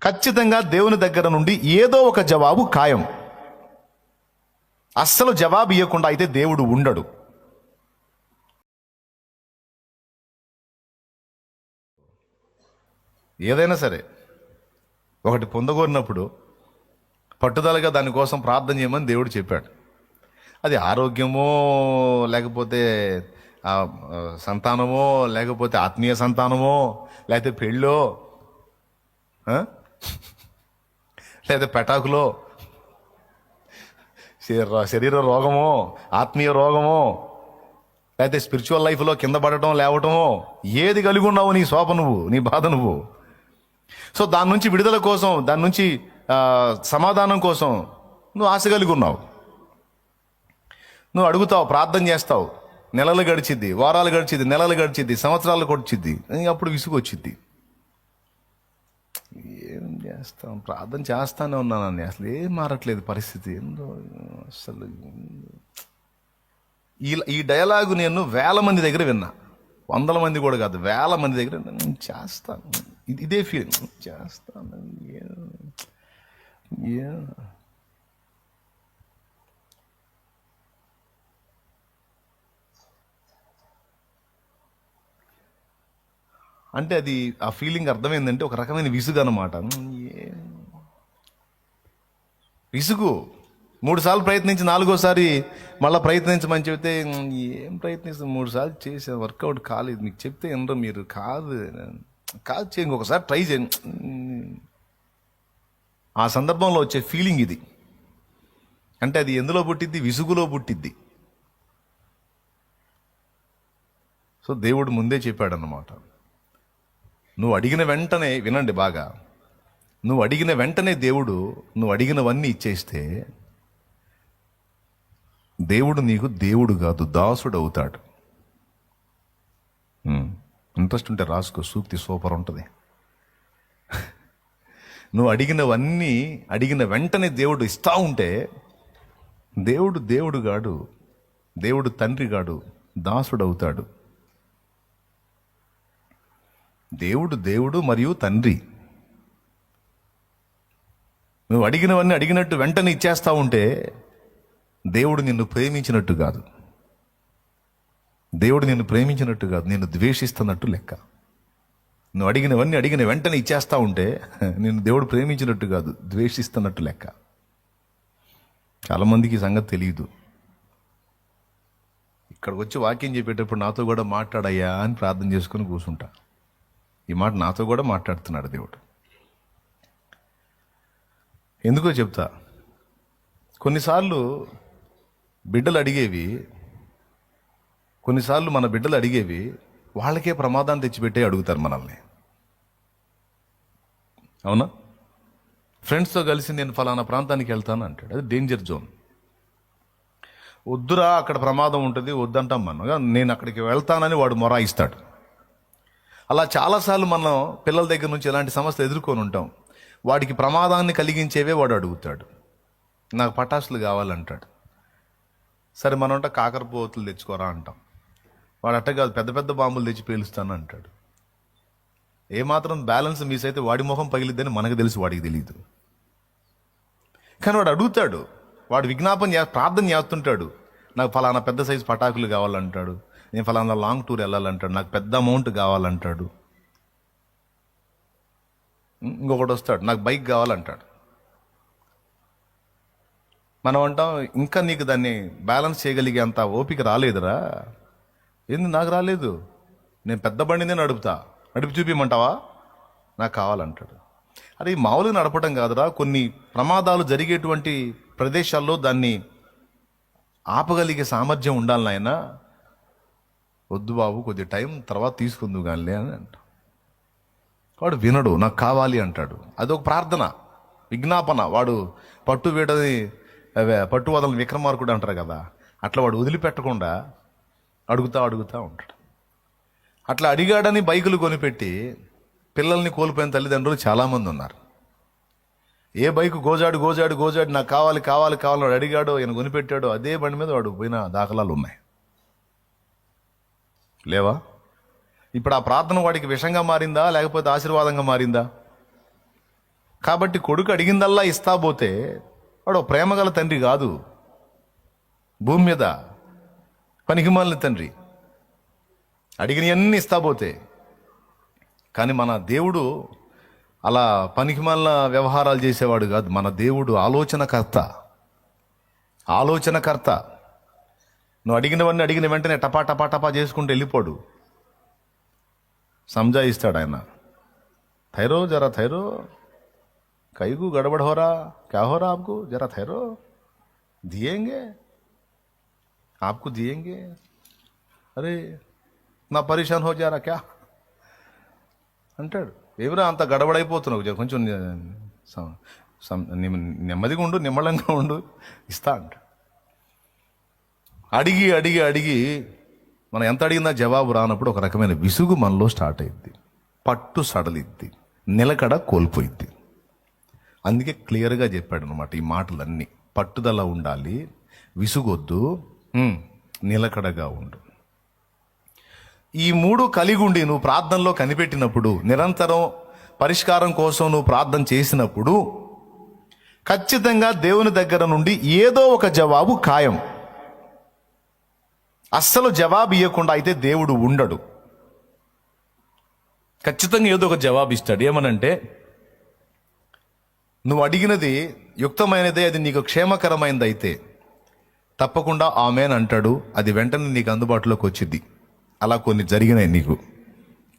ఖచ్చితంగా దేవుని దగ్గర నుండి ఏదో ఒక జవాబు ఖాయం. అస్సలు జవాబు ఇవ్వకుండా అయితే దేవుడు ఉండడు. ఏదైనా సరే ఒకటి పొందగోరినప్పుడు పట్టుదలగా దానికోసం ప్రార్థన చేయమని దేవుడు చెప్పాడు. అది ఆరోగ్యమో, లేకపోతే సంతానమో, లేకపోతే ఆత్మీయ సంతానమో, లేకపోతే పెళ్ళో, లేదా పెటాకులో, శరీర రోగమో, ఆత్మీయ రోగమో, లేకపోతే స్పిరిచువల్ లైఫ్లో కింద పడటం లేవటమో, ఏది కలిగి ఉన్నావు నీ శోభ నువ్వు, నీ బాధ నువ్వు. సో దాని నుంచి విడుదల కోసం, దాని నుంచి సమాధానం కోసం నువ్వు ఆశ కలిగి ఉన్నావు. నువ్వు అడుగుతావు, ప్రార్థన చేస్తావు, నెలలు గడిచిద్ది, వారాలు గడిచిద్ది, నెలలు గడిచిద్ది, సంవత్సరాలు గడిచిద్ది, అప్పుడు విసుగు వచ్చిద్ది. ఏం చేస్తాం, ప్రార్థన చేస్తానే ఉన్నానండి, అసలు ఏం మారట్లేదు పరిస్థితి, ఏందో అసలు. ఈ డైలాగు నేను 1000 మంది దగ్గర విన్నా, 100 మంది కూడా కాదు, 1000 మంది దగ్గర చేస్తాను, ఇదే ఫీలింగ్, చేస్తాను. అంటే అది ఆ ఫీలింగ్ అర్థమైందంటే ఒక రకమైన విసుగు అనమాట. విసుగు. 3 సార్లు ప్రయత్నించి 4వసారి మళ్ళీ ప్రయత్నించమని చెబితే ఏం ప్రయత్నిస్తాం, 3 సార్లు చేసే వర్కౌట్ కాలేదు, మీకు చెప్తే ఎందరో మీరు కాదు చేయండి, ఒకసారి ట్రై చేయండి. ఆ సందర్భంలో వచ్చే ఫీలింగ్ ఇది. అంటే అది ఎందులో పుట్టిద్ది? విసుగులో పుట్టిద్ది. సో దేవుడు ముందే చెప్పాడన్నమాట, నువ్వు అడిగిన వెంటనే, వినండి బాగా, నువ్వు అడిగిన వెంటనే దేవుడు నువ్వు అడిగినవన్నీ ఇచ్చేస్తే దేవుడు నీకు దేవుడు కాదు, దాసుడు అవుతాడు. ఇంట్రెస్ట్ ఉంటే రాసుకో, సూక్తి సూపర్ ఉంటుంది. నువ్వు అడిగినవన్నీ అడిగిన వెంటనే దేవుడు ఇస్తా ఉంటే దేవుడు గాడు, దేవుడు తండ్రి గాడు, దాసుడు అవుతాడు. దేవుడు మరియు తండ్రి. నువ్వు అడిగినవన్నీ అడిగినట్టు వెంటనే ఇచ్చేస్తా ఉంటే దేవుడు నిన్ను ప్రేమించినట్టు కాదు, దేవుడు నిన్ను ప్రేమించినట్టు కాదు, నిన్ను ద్వేషిస్తున్నట్టు లెక్క. నువ్వు అడిగినవన్నీ అడిగిన వెంటనే ఇచ్చేస్తా ఉంటే నిన్ను దేవుడు ప్రేమించినట్టు కాదు, ద్వేషిస్తున్నట్టు లెక్క. చాలామందికి ఈ సంగతి తెలియదు. ఇక్కడికి వచ్చి వాక్యం చెప్పేటప్పుడు నాతో కూడా మాట్లాడయ్యా అని ప్రార్థన చేసుకుని కూర్చుంటా. ఈ మాట నాతో కూడా మాట్లాడుతున్నాడు దేవుడు. ఎందుకో చెప్తా. కొన్నిసార్లు మన బిడ్డలు అడిగేవి వాళ్ళకే ప్రమాదాన్ని తెచ్చిపెట్టే అడుగుతారు మనల్ని. అవునా? ఫ్రెండ్స్తో కలిసి నేను ఫలానా ప్రాంతానికి వెళ్తాను అంటాడు, అది డేంజర్ జోన్. వద్దురా అక్కడ ప్రమాదం ఉంటుంది, వద్దంటాం మనం. నేను అక్కడికి వెళ్తానని వాడు మొరాయిస్తాడు. అలా చాలాసార్లు మనం పిల్లల దగ్గర నుంచి ఎలాంటి సమస్యలు ఎదుర్కొని ఉంటాం. వాడికి ప్రమాదాన్ని కలిగించేవే వాడు అడుగుతాడు. నాకు పటాసులు కావాలంటాడు. సరే మనం అంటే కాకరపోతులు తెచ్చుకోరా అంటాం. వాడు అట్ట కాదు, పెద్ద పెద్ద బాంబులు తెచ్చి పేలుస్తాను అంటాడు. ఏమాత్రం బ్యాలెన్స్ మిస్ అయితే వాడి మొహం పగిలిద్దని మనకు తెలుసు, వాడికి తెలియదు. కానీ వాడు అడుగుతాడు, వాడు ప్రార్థన చేస్తుంటాడు. నాకు ఫలానా పెద్ద సైజు పటాకులు కావాలంటాడు, నేను ఫలానా లాంగ్ టూర్ వెళ్ళాలంటాడు, నాకు పెద్ద అమౌంట్ కావాలంటాడు. ఇంకొకటి వస్తాడు, నాకు బైక్ కావాలంటాడు. మనం అంటాం, ఇంకా నీకు దాన్ని బ్యాలెన్స్ చేయగలిగే అంత ఓపిక రాలేదురా. ఏంది నాకు రాలేదు, నేను పెద్ద బండినే నడిపి చూపించమంటావా, నాకు కావాలంటాడు. అరే మామూలుగా నడపడం కాదురా, కొన్ని ప్రమాదాలు జరిగేటువంటి ప్రదేశాల్లో దాన్ని ఆపగలిగే సామర్థ్యం ఉండాలి నాయన. వద్దు బాబు, కొద్ది టైం తర్వాత తీసుకుందు కానీ అని అంట. వాడు వినడు, నాకు కావాలి అంటాడు. అదొక ప్రార్థన, విజ్ఞాపన. వాడు పట్టు వదలని విక్రమార్కుడు అంటారు కదా, అట్లా వాడు వదిలిపెట్టకుండా అడుగుతా ఉంటాడు. అట్లా అడిగాడని బైకులు కొనిపెట్టి పిల్లల్ని కోల్పోయిన తల్లిదండ్రులు చాలామంది ఉన్నారు. ఏ బైకు గోజాడు నాకు కావాలి వాడు అడిగాడో, ఈయన కొనిపెట్టాడో, అదే బండి మీద వాడు పోయిన దాఖలాలు ఉన్నాయి, లేవా? ఇప్పుడు ఆ ప్రార్థన వాడికి విషంగా మారిందా, లేకపోతే ఆశీర్వాదంగా మారిందా? కాబట్టి కొడుకు అడిగిందల్లా ఇస్తా పోతే వాడు ప్రేమగల తండ్రి కాదు, భూమి మీద పనికిమాలిన తండ్రి. అడిగినవన్నీ ఇస్తా పోతే. కానీ మన దేవుడు అలా పనికిమాలిన వ్యవహారాలు చేసేవాడు కాదు. మన దేవుడు ఆలోచనకర్త. నువ్వు అడిగినవన్నీ అడిగిన వెంటనే టపా టపా టపా చేసుకుంటూ వెళ్ళిపోడు, సంజాయిస్తాడు ఆయన. ठहरो जरा ठहरो, कईगू गड़बड़ हो रहा, क्या हो रहा आपको, जरा ठहरो, दिएंगे आपको दिएंगे, अरे ना परेशान हो जा रहा क्या అంటాడు. ఎవరా అంత గడబడైపోతున్నావు, కొంచెం నెమ్మదిగా ఉండు, నిమ్మళంగా ఉండు, ఇస్తా అంటాడు. అడిగి అడిగి అడిగి మనం ఎంత అడిగినా జవాబు రానప్పుడు ఒక రకమైన విసుగు మనలో స్టార్ట్ అయింది, పట్టు సడలిద్ది, నిలకడ కోల్పోయిద్ది. అందుకే క్లియర్గా చెప్పాడు అనమాట ఈ మాటలన్నీ. పట్టుదల ఉండాలి, విసుగొద్దు, నిలకడగా ఉండు. ఈ మూడు కలిగి ఉండి నువ్వు ప్రార్థనలో కనిపెట్టినప్పుడు, నిరంతరం పరిష్కారం కోసం నువ్వు ప్రార్థన చేసినప్పుడు ఖచ్చితంగా దేవుని దగ్గర నుండి ఏదో ఒక జవాబు ఖాయం. అస్సలు జవాబు ఇవ్వకుండా అయితే దేవుడు ఉండడు. ఖచ్చితంగా ఏదో ఒక జవాబు ఇస్తాడు. ఏమనంటే, నువ్వు అడిగినది యుక్తమైనదే, అది నీకు క్షేమకరమైనది అయితే తప్పకుండా ఆమేన్ అంటాడు. అది వెంటనే నీకు అందుబాటులోకి వచ్చింది. అలా కొన్ని జరిగినాయి నీకు.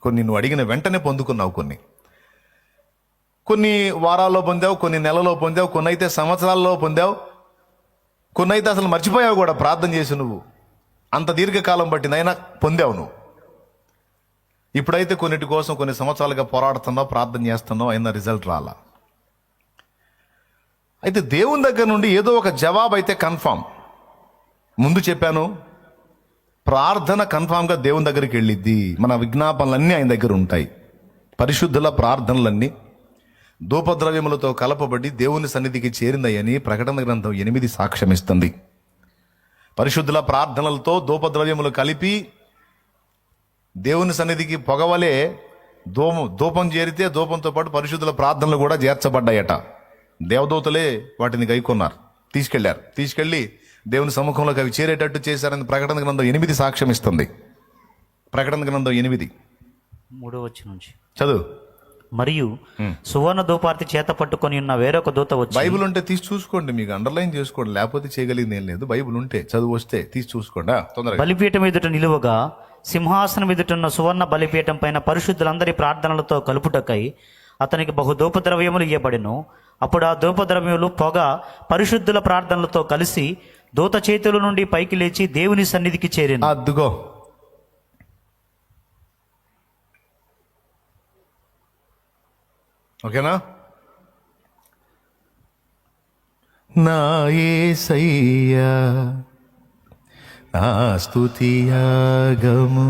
కొన్ని నువ్వు అడిగిన వెంటనే పొందుకున్నావు, కొన్ని వారాల్లో పొందావు, కొన్ని నెలలో పొందావు, కొన్ని అయితే సంవత్సరాల్లో పొందావు, కొన్ని అయితే అసలు మర్చిపోయావు కూడా ప్రార్థన చేసి. నువ్వు అంత దీర్ఘకాలం పట్టిందైనా పొందావు నువ్వు. ఇప్పుడైతే కొన్నిటి కోసం కొన్ని సంవత్సరాలుగా పోరాడుతున్నావు, ప్రార్థన చేస్తున్నావు, అయినా రిజల్ట్ రాలా. అయితే దేవుని దగ్గర నుండి ఏదో ఒక జవాబు అయితే కన్ఫామ్. ముందు చెప్పాను, ప్రార్థన కన్ఫామ్గా దేవుని దగ్గరికి వెళ్ళిద్ది. మన విజ్ఞాపనలన్నీ ఆయన దగ్గర ఉంటాయి. పరిశుద్ధుల ప్రార్థనలన్నీ ధూపద్రవ్యములతో కలపబడి దేవుని సన్నిధికి చేరిందయని ప్రకటన గ్రంథం 8 సాక్ష్యమిస్తుంది. పరిశుద్ధుల ప్రార్థనలతో ధూపద్రవ్యములు కలిపి దేవుని సన్నిధికి పొగవలే ధూపం చేరితే ధూపంతో పాటు పరిశుద్ధుల ప్రార్థనలు కూడా చేర్చబడ్డాయట. దేవదూతలే వాటిని గైకొన్నారు, తీసుకెళ్ళి దేవుని సముఖంలోకి అవి చేరేటట్టు చేశారని ప్రకటన గ్రంథం 8 సాక్ష్యం ఇస్తుంది. ప్రకటన గ్రంథం 8 3వ వచనం నుంచి చదువు. మరియు సువర్ణ ధూపార్తి చేత పట్టుకొని ఉన్న వేరొక దూత వచ్చి. బైబిల్ ఉంటే తీసి చూసుకోండి, మీకు అండర్లైన్ చేసుకోండి, లేకపోతే చేయగలిగింది ఏం లేదు. బైబిల్ ఉంటే చదువు వస్తే తీసి చూసుకోండి తొందరగా. బలిపీఠం ఎదుట నిలువగా సింహాసనం ఎదుటున్న సువర్ణ బలిపీఠం పైన పరిశుద్ధులందరి ప్రార్థనలతో కలుపుటకై అతనికి బహు ధూపద్రవ్యములు ఇవ్వబడెను. అప్పుడు ఆ ధూపద్రవ్యములు పొగ పరిశుద్ధుల ప్రార్థనలతో కలిసి దూత చేతుల నుండి పైకి లేచి దేవుని సన్నిధికి చేరింది. అద్దుగో, ఓకేనా? నా యేసయ్యా నా స్తుతి యాగము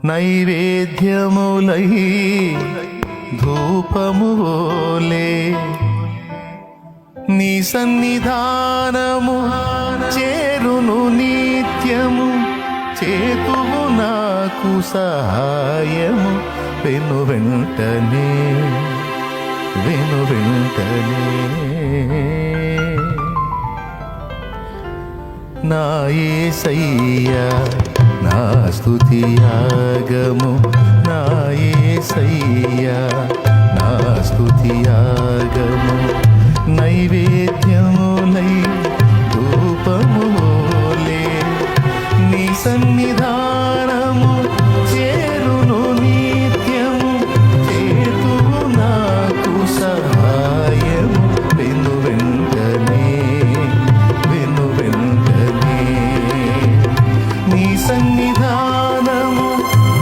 నైవేద్యములై ధూపము వోలే నీ సన్నిధానము చేరును నిత్యము, చేతువు నాకు సహాయము వెను వెంటనే నా యేసయ్యా నా స్తుతి యాగము, నా యేసయ్యా నా స్తుతి యాగము నైవేద్యములై ధూపము వోలే నీ సన్నిధానము చేరును నిత్యము, చేతువు నాకు సహాయము వెను వెంటనే నీ సన్నిధానము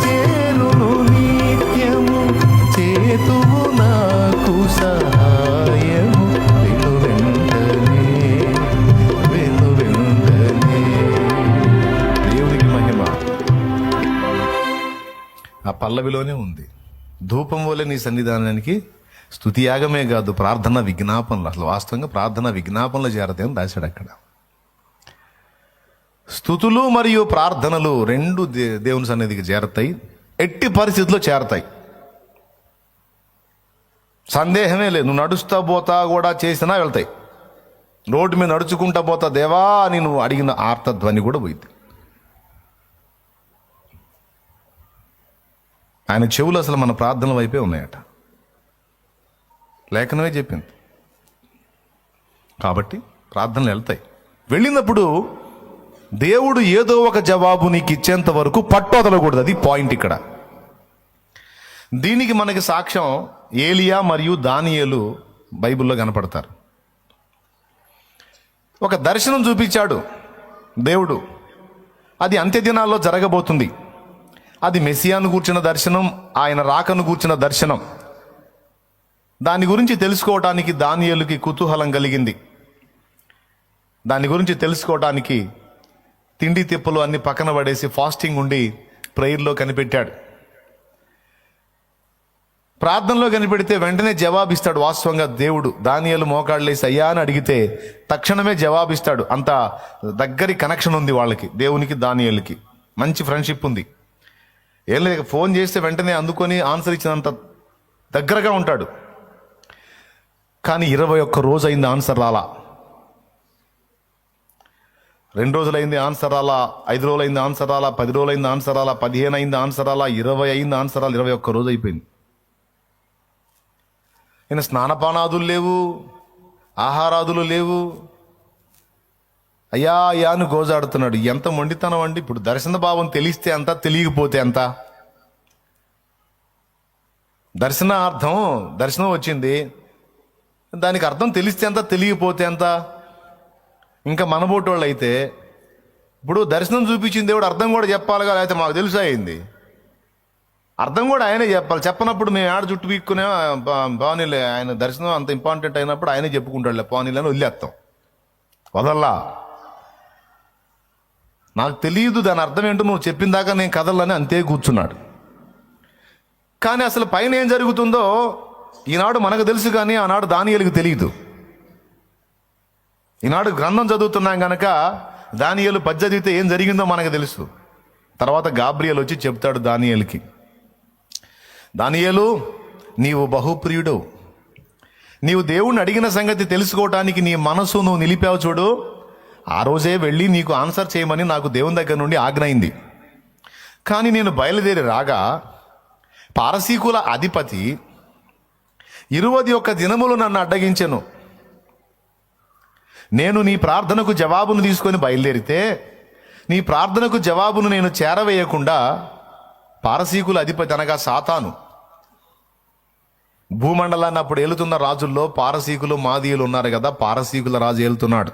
చేరును నిత్యము, చేతువు నాకు సహాయము వెను వెంటనే. దేవునికి మహిమ. ఆ పల్లవిలోనే ఉంది. ధూపం వల్ల నీ సన్నిధానానికి స్తుతి యాగమే కాదు, ప్రార్థన విజ్ఞాపనలు. అసలు వాస్తవంగా ప్రార్థన విజ్ఞాపనలు చేరతాయని రాశాడు అక్కడ. స్తుతులు మరియు ప్రార్థనలు రెండు దేవుని సన్నిధికి చేరతాయి, ఎట్టి పరిస్థితుల్లో చేరతాయి. సందేహమే లేదు. నువ్వు నడుస్తా పోతా కూడా చేసినా వెళ్తాయి. రోడ్డు మీద నడుచుకుంటా పోతా దేవా అని నువ్వు అడిగిన ఆర్తధ్వని కూడా పోయింది. ఆయన చెవులు అసలు మన ప్రార్థనల వైపే ఉన్నాయట. లేఖనమే చెప్పింది. కాబట్టి ప్రార్థనలు వెళ్తాయి. వెళ్ళినప్పుడు దేవుడు ఏదో ఒక జవాబు నీకు ఇచ్చేంత వరకు పట్టువదలకూడదు. అది పాయింట్ ఇక్కడ. దీనికి మనకి సాక్ష్యం ఏలియా మరియు దానియేలు బైబిల్లో కనపడతారు. ఒక దర్శనం చూపించాడు దేవుడు. అది అంత్యదినాల్లో జరగబోతుంది. అది మెస్సియాను గూర్చిన దర్శనం, ఆయన రాకను గూర్చిన దర్శనం. దాని గురించి తెలుసుకోవటానికి దానియేలుకి కుతూహలం కలిగింది. దాని గురించి తెలుసుకోవటానికి తిండి తిప్పలు అన్ని పక్కన పడేసి ఫాస్టింగ్ ఉండి ప్రేయర్లో కనిపెట్టాడు. ప్రార్థనలో కనిపెడితే వెంటనే జవాబిస్తాడు. వాస్తవంగా దేవుడు దానియేలు మోకాళ్ళేసి అయ్యా అని అడిగితే తక్షణమే జవాబిస్తాడు. అంత దగ్గరి కనెక్షన్ ఉంది వాళ్ళకి, దేవునికి దానియేలుకి మంచి ఫ్రెండ్షిప్ ఉంది. ఏం లేదు, ఫోన్ చేస్తే వెంటనే అందుకొని ఆన్సర్ ఇచ్చినంత దగ్గరగా ఉంటాడు. కానీ 21 రోజు అయింది ఆన్సర్ రాలా. 2 రోజులైంది ఆన్సర్ రాలా, 5 రోజులైంది ఆన్సర్ రాలా, 10 రోజులైంది ఆన్సర్ రాలా, 15 అయింది ఆన్సర్ రాలా, 20 అయింది ఆన్సర్ రాలా, 21 రోజు అయిపోయింది. ఈయన స్నానపానాదులు లేవు, ఆహారాదులు లేవు. అయ్యా అయ్యా అని గోజాడుతున్నాడు. ఎంత మొండితనం అండి. ఇప్పుడు దర్శన భావం తెలిస్తే అంత, తెలియకపోతే అంత. దర్శనం వచ్చింది, దానికి అర్థం తెలిస్తే ఎంత, తెలియకపోతే ఎంత. ఇంకా మనబోటోళ్ళు అయితే ఇప్పుడు దర్శనం చూపించింది దేవుడు, అర్థం కూడా చెప్పాలి కదా. అయితే మాకు తెలుసు అయింది, అర్థం కూడా ఆయనే చెప్పాలి. చెప్పనప్పుడు మేము ఆడ చుట్టూ పీక్కునే పానీలే, ఆయన దర్శనం అంత ఇంపార్టెంట్ అయినప్పుడు ఆయనే చెప్పుకుంటాడులే పానీలని వదిలేస్తాం. వదల్లా, నాకు తెలియదు దాని అర్థం ఏంటో, నువ్వు చెప్పిన దాకా నేను కదలని అంతే కూర్చున్నాడు. కానీ అసలు పైన ఏం జరుగుతుందో ఈనాడు మనకు తెలుసు, కానీ ఆనాడు దానియేలుకు తెలియదు. ఈనాడు గ్రంథం చదువుతున్నాం కనుక దానియేలు చదివితే ఏం జరిగిందో మనకు తెలుసు. తర్వాత గాబ్రియల్ వచ్చి చెప్తాడు దానియేలుకి, దానియేలు నీవు బహుప్రియుడు, నీవు దేవుణ్ణి అడిగిన సంగతి తెలుసుకోవటానికి నీ మనసు నువ్వు నిలిపావు చూడు, ఆ రోజే వెళ్ళి నీకు ఆన్సర్ చేయమని నాకు దేవుని దగ్గర నుండి ఆజ్ఞ అయింది. కానీ నేను బయలుదేరి రాగా పారసీకుల అధిపతి 21 దినములు నన్ను అడ్డగించెను. నేను నీ ప్రార్థనకు జవాబును తీసుకొని బయలుదేరితే నీ ప్రార్థనకు జవాబును నేను చేరవేయకుండా పారసీకుల అధిపతి అనగా సాతాను, భూమండలాన్ని అప్పుడు ఏలుతున్న రాజుల్లో పారసీకులు మాదీయులు ఉన్నారు కదా, పారసీకుల రాజు ఏలుతున్నాడు.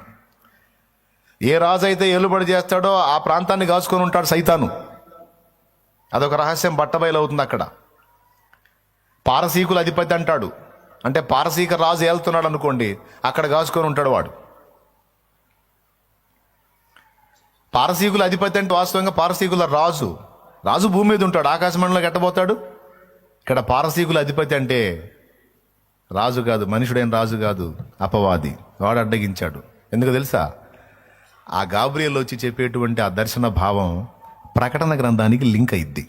ఏ రాజు అయితే ఏలుబడి చేస్తాడో ఆ ప్రాంతాన్ని కాచుకొని ఉంటాడు సైతాను. అదొక రహస్యం బట్టబయలు అవుతుంది అక్కడ. పారసీకుల అధిపతి అంటాడు, అంటే పారసీక రాజు ఏలుతున్నాడు అనుకోండి, అక్కడ కాచుకొని ఉంటాడు వాడు. పారసీకుల అధిపతి అంటే వాస్తవంగా పారసీకుల రాజు భూమి మీద ఉంటాడు, ఆకాశమండలంలోకి ఎట్టబోతాడు. ఇక్కడ పారసీకుల అధిపతి అంటే రాజు కాదు, మనుషుడైన రాజు కాదు, అపవాది. వాడు అడ్డగించాడు. ఎందుకు తెలుసా? ఆ గాబ్రియల్ వచ్చి చెప్పేటువంటి ఆ దర్శన భావం ప్రకటన గ్రంథానికి లింక్ అయింది.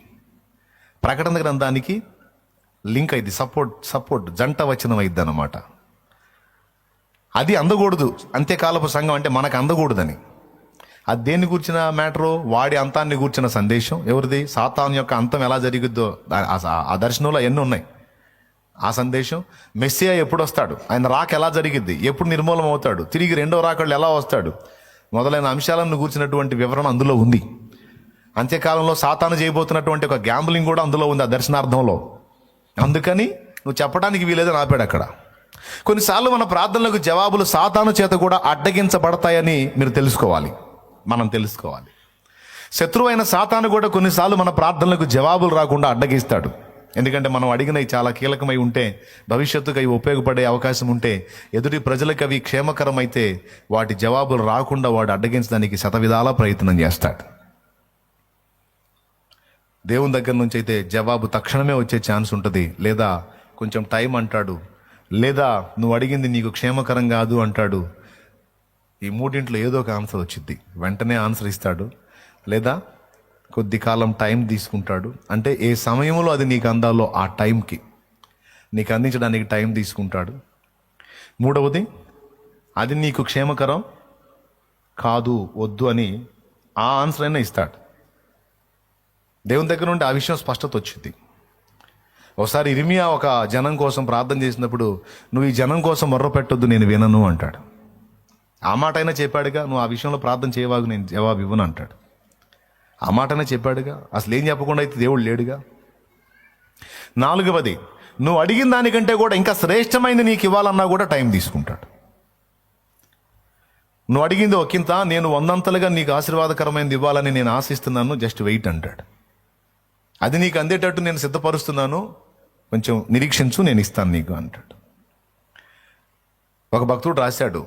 ప్రకటన గ్రంథానికి లింక్ అయింది, సపోర్ట్ జంట వచనం అయింది అన్నమాట. అది అందకూడదు, అంత్యకాలపు సంఘం అంటే మనకు అందకూడదని. అది దేన్ని కూర్చిన మ్యాటరు? వాడి అంతాన్ని కూర్చిన సందేశం. ఎవరిది? సాతాను యొక్క అంతం ఎలా జరిగిద్దో ఆ దర్శనంలో ఎన్ని ఉన్నాయి. ఆ సందేశం. మెస్సియా ఎప్పుడు వస్తాడు, ఆయన రాక ఎలా జరిగిద్ది, ఎప్పుడు నిర్మూలం అవుతాడు, తిరిగి రెండో రాకళ్ళు ఎలా వస్తాడు, మొదలైన అంశాలను కూర్చున్నటువంటి వివరణ అందులో ఉంది. అంత్యకాలంలో సాతాను చేయబోతున్నటువంటి ఒక గ్యాంబ్లింగ్ కూడా అందులో ఉంది ఆ దర్శనార్థంలో. అందుకని నువ్వు చెప్పడానికి వీలేదని ఆపాడు అక్కడ. కొన్నిసార్లు మన ప్రార్థనలకు జవాబులు సాతాను చేత కూడా అడ్డగించబడతాయని మీరు తెలుసుకోవాలి, మనం తెలుసుకోవాలి. శత్రువైన సాతాను కూడా కొన్నిసార్లు మన ప్రార్థనలకు జవాబులు రాకుండా అడ్డగిస్తాడు. ఎందుకంటే మనం అడిగినవి చాలా కీలకమై ఉంటే, భవిష్యత్తుకు అవి ఉపయోగపడే అవకాశం ఉంటే, ఎదుటి ప్రజలకు అవి క్షేమకరమైతే వాటి జవాబులు రాకుండా వాడు అడ్డగించడానికి శతవిధాల ప్రయత్నం చేస్తాడు. దేవుని దగ్గర నుంచి అయితే జవాబు తక్షణమే వచ్చే ఛాన్స్ ఉంటుంది, లేదా కొంచెం టైం అంటాడు, లేదా నువ్వు అడిగింది నీకు క్షేమకరం కాదు అంటాడు. ఈ మూడింట్లో ఏదో ఒక ఆన్సర్ వచ్చింది, వెంటనే ఆన్సర్ ఇస్తాడు, లేదా కొద్ది కాలం టైం తీసుకుంటాడు. అంటే ఏ సమయంలో అది నీకు అందాలో ఆ టైంకి నీకు అందించడానికి టైం తీసుకుంటాడు. మూడవది, అది నీకు క్షేమకరం కాదు, వద్దు అని ఆ ఆన్సర్ అయినా ఇస్తాడు. దేవుని దగ్గర నుండి ఆ విషయం స్పష్టత వచ్చింది. ఒకసారి ఇర్మియా ఒక జనం కోసం ప్రార్థన చేసినప్పుడు, నువ్వు ఈ జనం కోసం మొర్ర పెట్టొద్దు, నేను వినను అంటాడు. ఆ మాట అయినా చెప్పాడుగా, నువ్వు ఆ విషయంలో ప్రార్థన చేయవాగు, నేను జవాబు ఇవ్వను అంటాడు. ఆ మాటనే చెప్పాడుగా, అసలు ఏం చెప్పకుండా అయితే దేవుడు లేడుగా. నాలుగవది, నువ్వు అడిగిన దానికంటే కూడా ఇంకా శ్రేష్టమైనది నీకు ఇవ్వాలన్నా కూడా టైం తీసుకుంటాడు. నువ్వు అడిగింది ఒకంత, నేను 100 నీకు ఆశీర్వాదకరమైనది ఇవ్వాలని నేను ఆశిస్తున్నాను, జస్ట్ వెయిట్ అంటాడు. అది నీకు అందేటట్టు నేను సిద్ధపరుస్తున్నాను, కొంచెం నిరీక్షించు, నేను ఇస్తాను నీకు అంటాడు. ఒక భక్తుడు రాశాడు,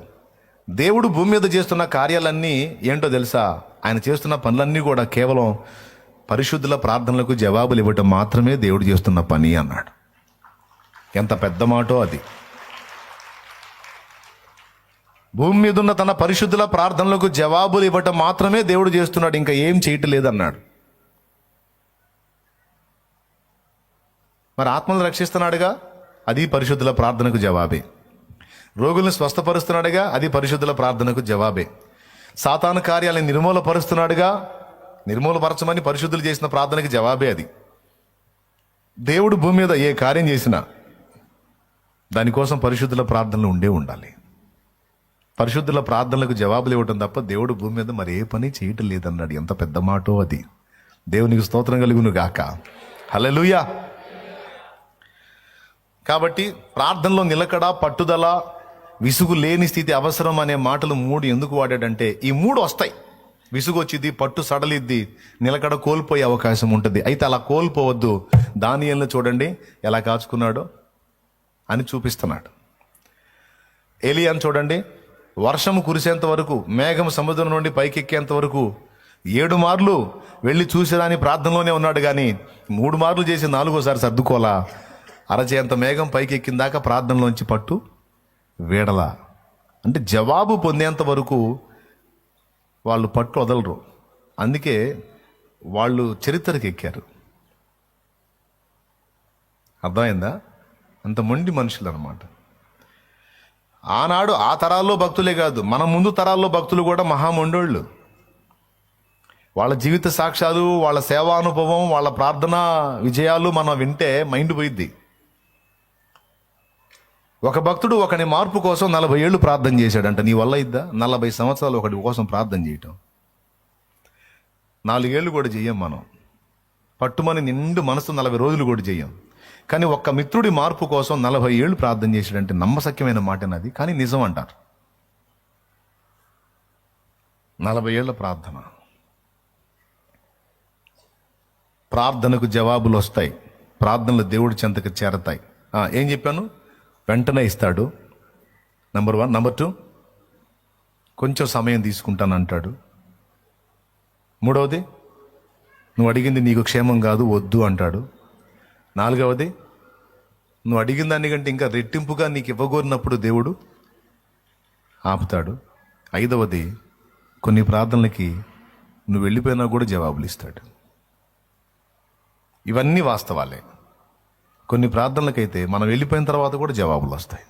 దేవుడు భూమి మీద చేస్తున్న కార్యాలన్నీ ఏంటో తెలుసా? ఆయన చేస్తున్న పనులన్నీ కూడా కేవలం పరిశుద్ధుల ప్రార్థనలకు జవాబులు ఇవ్వటం మాత్రమే దేవుడు చేస్తున్న పని అన్నాడు. ఎంత పెద్ద మాటో అది. భూమి మీద ఉన్న తన పరిశుద్ధుల ప్రార్థనలకు జవాబులు ఇవ్వటం మాత్రమే దేవుడు చేస్తున్నాడు, ఇంకా ఏం చేయట్లేదన్నాడు. మరి ఆత్మను రక్షిస్తున్నాడుగా, అది పరిశుద్ధుల ప్రార్థనకు జవాబే. రోగులను స్వస్థపరుస్తున్నాడుగా, అది పరిశుద్ధుల ప్రార్థనకు జవాబే. సాతాను కార్యాలను నిర్మూలపరుస్తున్నాడుగా, నిర్మూలపరచమని పరిశుద్ధులు చేసిన ప్రార్థనకి జవాబే అది. దేవుడు భూమి మీద ఏ కార్యం చేసినా దానికోసం పరిశుద్ధుల ప్రార్థనలు ఉండాలి. పరిశుద్ధుల ప్రార్థనలకు జవాబులు ఇవ్వటం తప్ప దేవుడు భూమి మీద మరి ఏ పని చేయటం లేదన్నాడు. ఎంత పెద్ద మాటో అది. దేవునికి స్తోత్రం కలుగును గాక. హల్లెలూయా. కాబట్టి ప్రార్థనలో నిలకడ, పట్టుదల, విసుగు లేని స్థితి అవసరం అనే మాటలు 3 ఎందుకు వాడాడంటే, ఈ 3 వస్తాయి. విసుగు వచ్చింది, పట్టు సడలిద్ది, నిలకడ కోల్పోయే అవకాశం ఉంటుంది. అయితే అలా కోల్పోవద్దు. దానియేలును చూడండి ఎలా కాచుకున్నాడో అని చూపిస్తున్నాడు. ఏలియాను చూడండి, వర్షము కురిసేంత వరకు, మేఘం సముద్రం నుండి పైకెక్కేంత వరకు 7 మార్లు వెళ్ళి చూసేదాని ప్రార్థనలోనే ఉన్నాడు. కానీ 3 మార్లు చేసి 4వసారి సర్దుకోలా. అరచేంత మేఘం పైకి ఎక్కిన దాకా ప్రార్థనలోంచి పట్టు వీడలా. అంటే జవాబు పొందేంత వరకు వాళ్ళు పట్టు వదలరు. అందుకే వాళ్ళు చరిత్రకి ఎక్కారు. అర్థమైందా? అంత మొండి మనుషులు అన్నమాట. ఆనాడు ఆ తరాల్లో భక్తులే కాదు, మన ముందు తరాల్లో భక్తులు కూడా మహామొండోళ్ళు. వాళ్ళ జీవిత సాక్ష్యాలు, వాళ్ళ సేవానుభవం, వాళ్ళ ప్రార్థన విజయాలు మనం వింటే మైండ్ పోయిద్ది. ఒక భక్తుడు ఒకని మార్పు కోసం 40 ఏళ్ళు ప్రార్థన చేశాడంట. నీ వల్ల ఇద్దా? 40 సంవత్సరాలు ఒకటి కోసం ప్రార్థన చేయటం. 4 ఏళ్ళు కూడా చెయ్యం మనం. పట్టుమని నిండు మనసు 40 రోజులు కూడా చెయ్యం. కానీ ఒక్క మిత్రుడి మార్పు కోసం 40 ఏళ్ళు ప్రార్థన చేశాడంటే నమ్మశక్యమైన మాటనది, కానీ నిజం అంటారు. 40 ఏళ్ల ప్రార్థన. ప్రార్థనకు జవాబులు వస్తాయి, ప్రార్థనలు దేవుడి చెంతకు చేరతాయి. ఏం చెప్పాను? వెంటనే ఇస్తాడు, నెంబర్ 1. నెంబర్ 2, కొంచెం సమయం తీసుకుంటాను అంటాడు. 3వది, నువ్వు అడిగింది నీకు క్షేమం కాదు, వద్దు అంటాడు. 4వది, నువ్వు అడిగిన దానికంటే ఇంకా రెట్టింపుగా నీకు ఇవ్వగోరినప్పుడు దేవుడు ఆపుతాడు. 5వది, కొన్ని ప్రార్థనలకి నువ్వు వెళ్ళిపోయినా కూడా జవాబులు ఇస్తాడు. ఇవన్నీ వాస్తవాలే. కొన్ని ప్రార్థనలకైతే మనం వెళ్ళిపోయిన తర్వాత కూడా జవాబులు వస్తాయి.